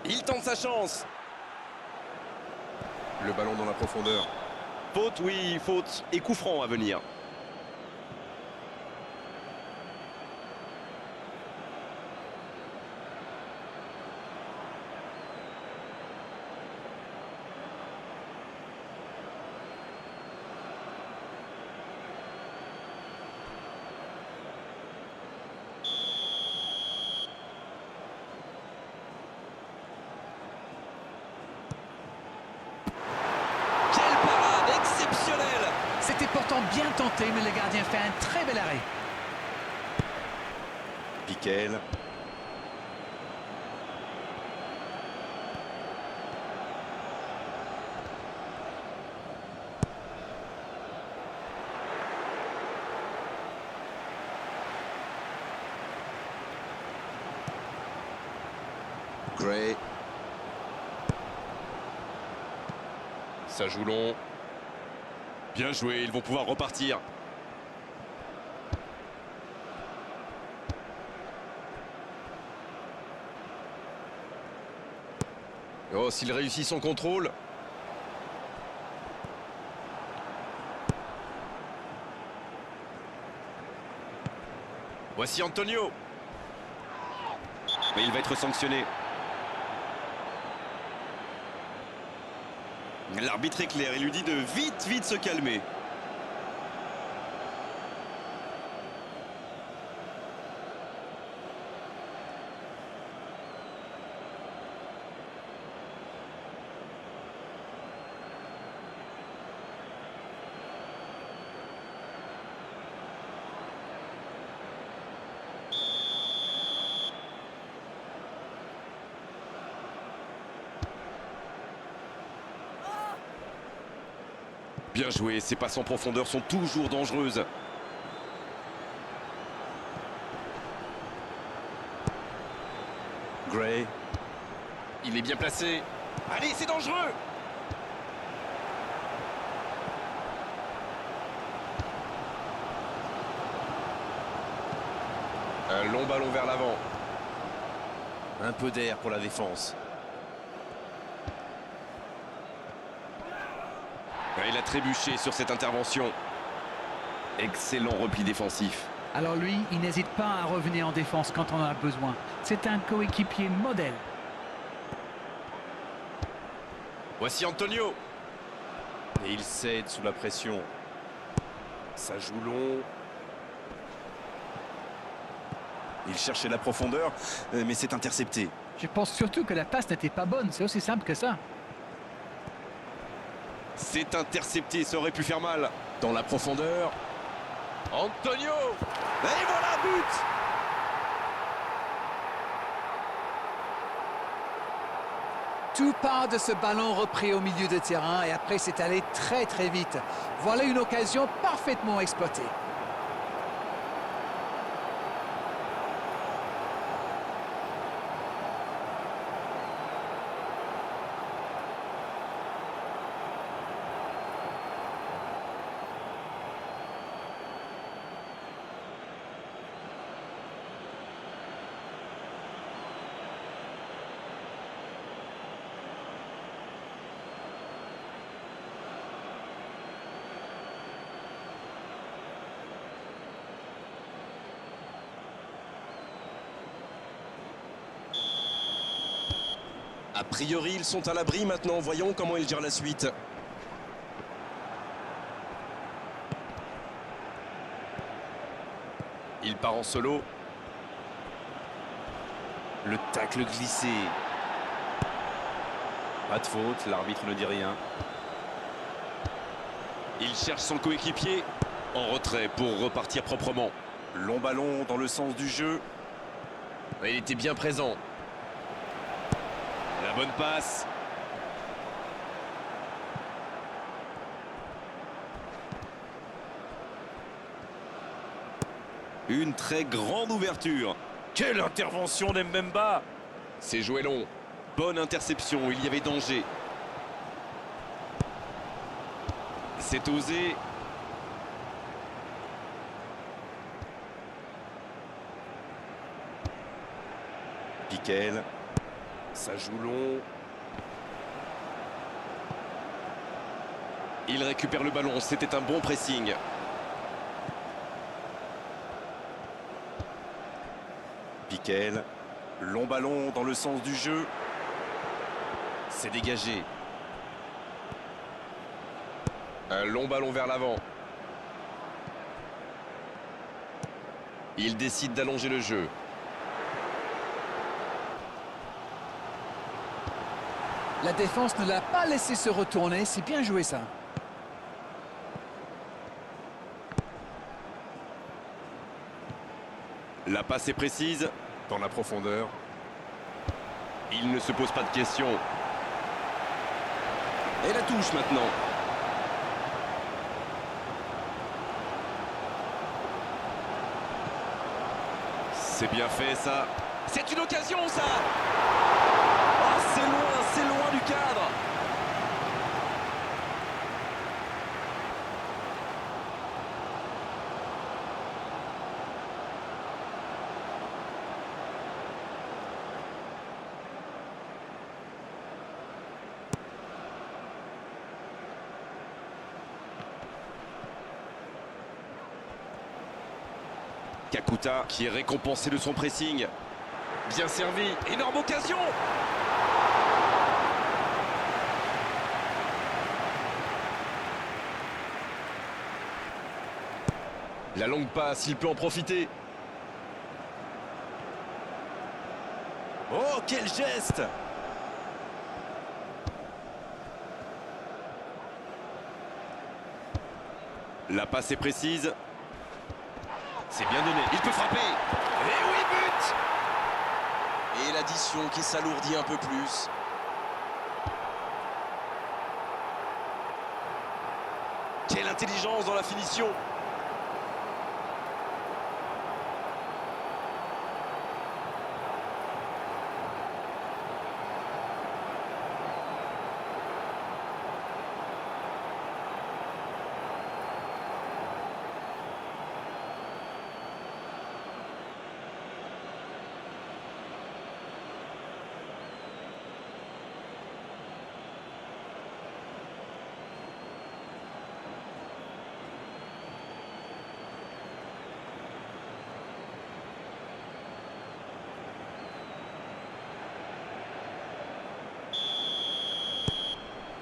Il tente sa chance. Le ballon dans la profondeur. Faute, oui, faute. Et coup franc à venir. C'était pourtant bien tenté, mais le gardien fait un très bel arrêt. Piquel. Gray. Ça joue long. Bien joué, ils vont pouvoir repartir. Oh, s'il réussit son contrôle. Voici Antonio. Mais il va être sanctionné. L'arbitre est clair, il lui dit de vite se calmer. Bien joué, ces passes en profondeur sont toujours dangereuses. Gray. Il est bien placé. Allez, c'est dangereux. Un long ballon vers l'avant. Un peu d'air pour la défense. Il a trébuché sur cette intervention. Excellent repli défensif. Alors lui, il n'hésite pas à revenir en défense quand on en a besoin. C'est un coéquipier modèle. Voici Antonio. Et il cède sous la pression. Ça joue long. Il cherchait la profondeur, mais c'est intercepté. Je pense surtout que la passe n'était pas bonne. C'est aussi simple que ça. C'est intercepté, ça aurait pu faire mal. Dans la profondeur. Antonio. Et voilà, but. Tout part de ce ballon repris au milieu de terrain et après c'est allé très vite. Voilà une occasion parfaitement exploitée. A priori, ils sont à l'abri maintenant. Voyons comment ils gèrent la suite. Il part en solo. Le tacle glissé. Pas de faute, l'arbitre ne dit rien. Il cherche son coéquipier. En retrait pour repartir proprement. Long ballon dans le sens du jeu. Il était bien présent. La bonne passe. Une très grande ouverture. Quelle intervention d'Mbemba! C'est joué long. Bonne interception, il y avait danger. C'est osé. Piquel. Ça joue long. Il récupère le ballon, c'était un bon pressing. Piquel. Long ballon dans le sens du jeu. C'est dégagé. Un long ballon vers l'avant. Il décide d'allonger le jeu. La défense ne l'a pas laissé se retourner, c'est bien joué ça. La passe est précise. Dans la profondeur. Il ne se pose pas de questions. Et la touche maintenant. C'est bien fait ça. C'est une occasion ça. Oh, c'est loin du cadre. Kakuta qui est récompensé de son pressing. Bien servi, énorme occasion. La longue passe, il peut en profiter. Oh, quel geste! La passe est précise. C'est bien donné, il peut frapper. Et oui, but! Et l'addition qui s'alourdit un peu plus. Quelle intelligence dans la finition!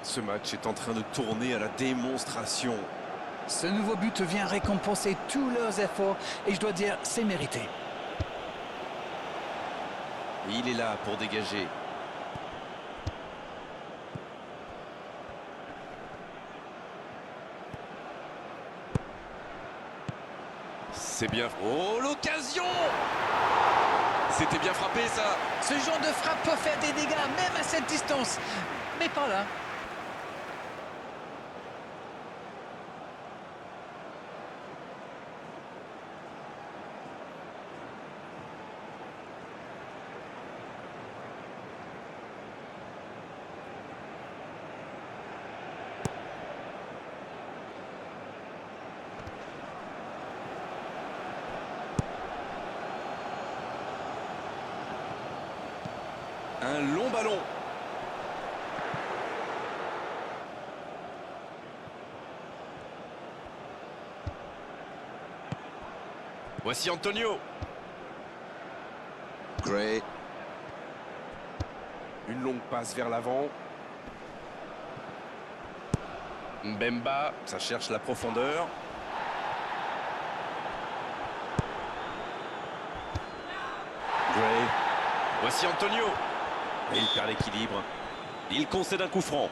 Ce match est en train de tourner à la démonstration. Ce nouveau but vient récompenser tous leurs efforts et je dois dire, c'est mérité. Il est là pour dégager. C'est bien. Oh, l'occasion! C'était bien frappé, ça. Ce genre de frappe peut faire des dégâts, même à cette distance. Mais pas là. Un long ballon. Voici Antonio. Gray. Une longue passe vers l'avant. Mbemba. Ça cherche la profondeur. Gray. Voici Antonio. Et il perd l'équilibre. Il concède un coup franc.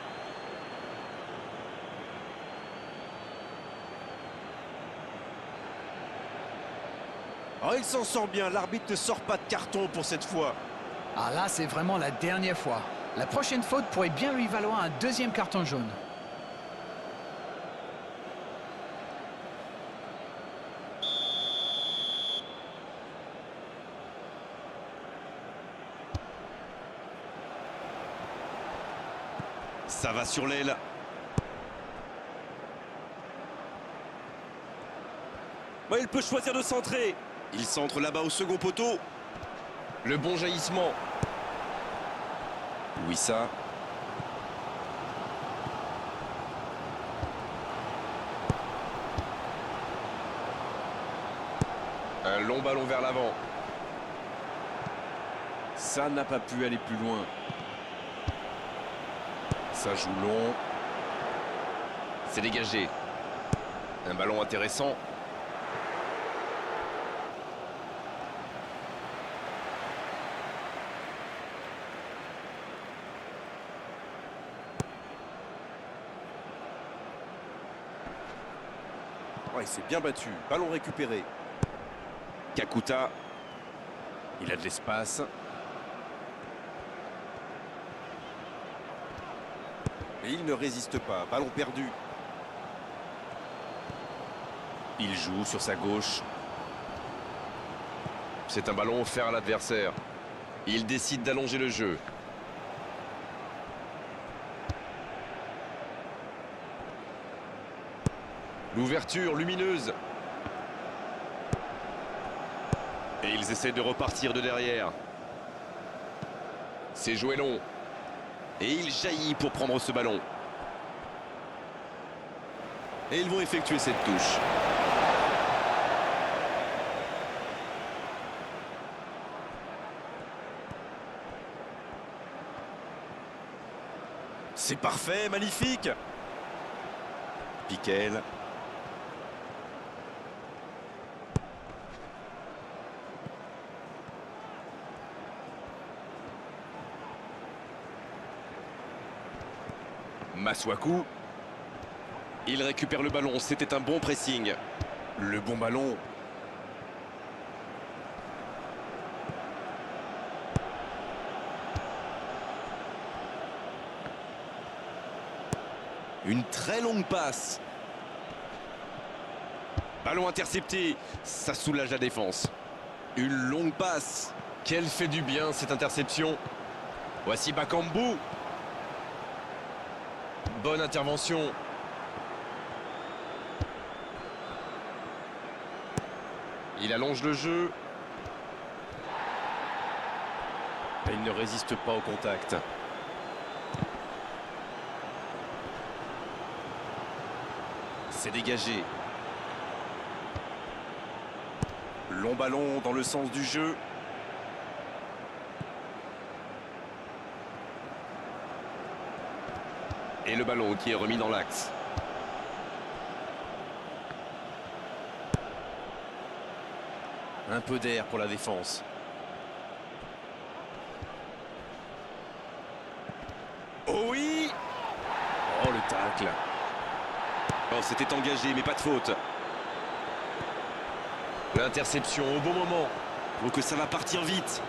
Oh, il s'en sort bien. L'arbitre ne sort pas de carton pour cette fois. Ah là, c'est vraiment la dernière fois. La prochaine faute pourrait bien lui valoir un deuxième carton jaune. Ça va sur l'aile. Il peut choisir de centrer. Il centre là-bas au second poteau. Le bon jaillissement. Wissa. Un long ballon vers l'avant. Ça n'a pas pu aller plus loin. Ça joue long. C'est dégagé. Un ballon intéressant. Oh, il s'est bien battu. Ballon récupéré. Kakuta. Il a de l'espace. Et il ne résiste pas. Ballon perdu. Il joue sur sa gauche. C'est un ballon offert à l'adversaire. Il décide d'allonger le jeu. L'ouverture lumineuse. Et ils essaient de repartir de derrière. C'est joué long. Et il jaillit pour prendre ce ballon. Et ils vont effectuer cette touche. C'est parfait, magnifique. Piquel. Masuaku. Il récupère le ballon, c'était un bon pressing. Le bon ballon. Une très longue passe. Ballon intercepté, ça soulage la défense. Une longue passe. Quelle fait du bien cette interception. Voici Bakambu. Bonne intervention. Il allonge le jeu. Il ne résiste pas au contact. C'est dégagé. Long ballon dans le sens du jeu. Et le ballon qui est remis dans l'axe. Un peu d'air pour la défense. Oh oui! Oh, le tacle. Oh, c'était engagé, mais pas de faute. L'interception au bon moment. Donc ça va partir vite.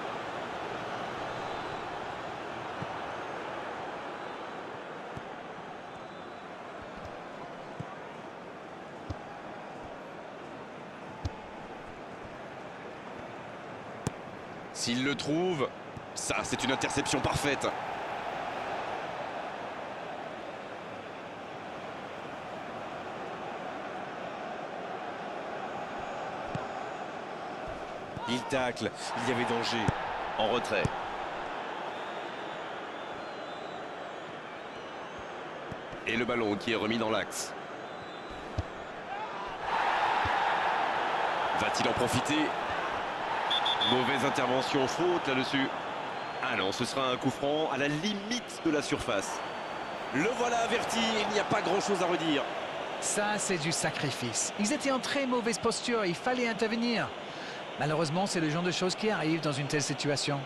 S'il le trouve, ça c'est une interception parfaite. Il tacle. Il y avait danger. En retrait. Et le ballon qui est remis dans l'axe. Va-t-il en profiter? Mauvaise intervention, faute là-dessus. Ah non, ce sera un coup franc à la limite de la surface. Le voilà averti, il n'y a pas grand-chose à redire. Ça, c'est du sacrifice. Ils étaient en très mauvaise posture, il fallait intervenir. Malheureusement, c'est le genre de choses qui arrivent dans une telle situation.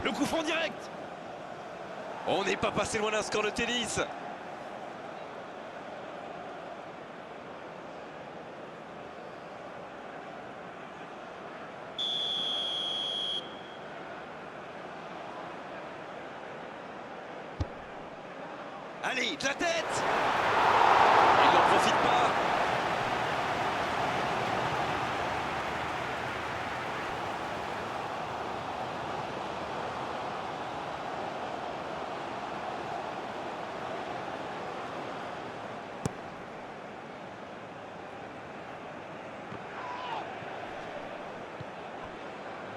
Le coup franc direct. On n'est pas passé loin d'un score de tennis. Allez, de la tête. Il n'en profite pas.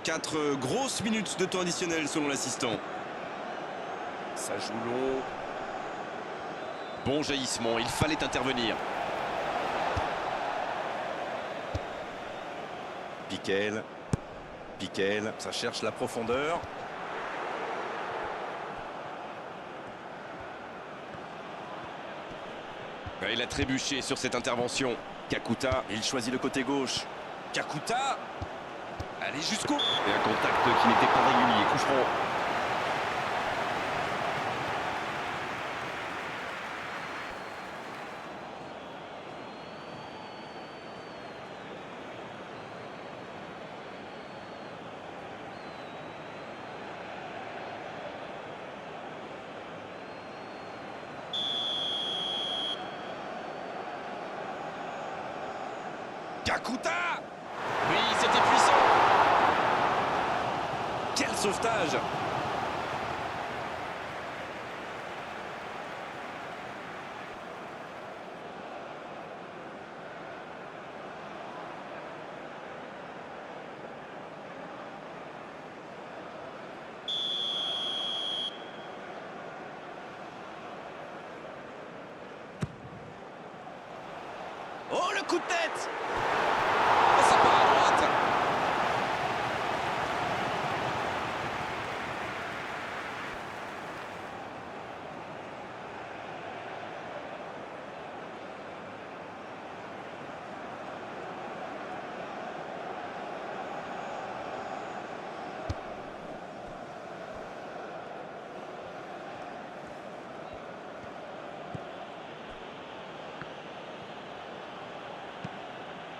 4 grosses minutes de temps additionnel selon l'assistant. Ça joue long. Bon jaillissement, il fallait intervenir. Piquel. Piquel, ça cherche la profondeur. Il a trébuché sur cette intervention. Kakuta, il choisit le côté gauche. Kakuta, allez jusqu'au. Et un contact qui n'était pas régulier, coup franc. Kakuta! Oui, c'était puissant! Quel sauvetage! Oh, le coup de tête! Ça part à droite.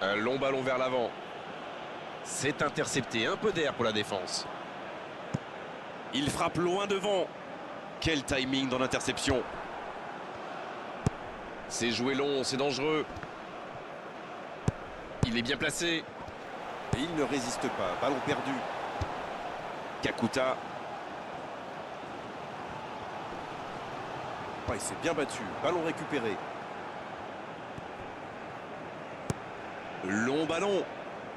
Un long ballon vers l'avant. C'est intercepté, un peu d'air pour la défense. Il frappe loin devant. Quel timing dans l'interception. C'est joué long, c'est dangereux. Il est bien placé. Et il ne résiste pas, ballon perdu. Kakuta. Oh, il s'est bien battu, ballon récupéré. Long ballon.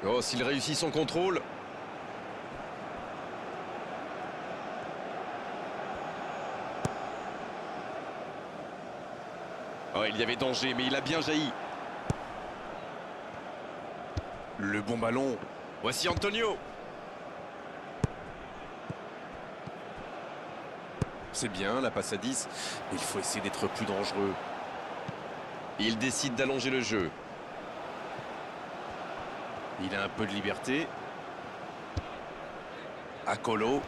Oh, s'il réussit son contrôle. Oh, il y avait danger, mais il a bien jailli. Le bon ballon. Voici Antonio. C'est bien, la passe à 10. Il faut essayer d'être plus dangereux. Il décide d'allonger le jeu. Il a un peu de liberté. Akolo.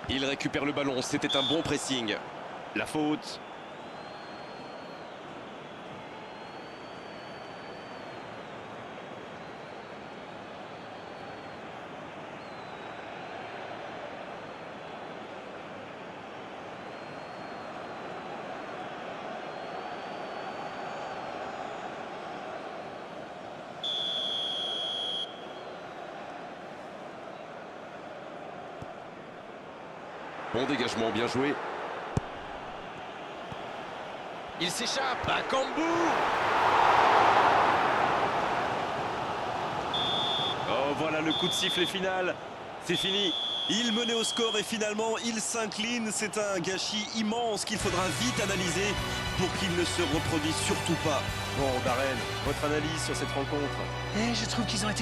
Il récupère le ballon. C'était un bon pressing. La faute. Bon dégagement, bien joué. Il s'échappe à Kambou. Oh, voilà le coup de sifflet final. C'est fini. Il menait au score et finalement il s'incline. C'est un gâchis immense qu'il faudra vite analyser pour qu'il ne se reproduise surtout pas. Bon, Darren, votre analyse sur cette rencontre? Je trouve qu'ils ont été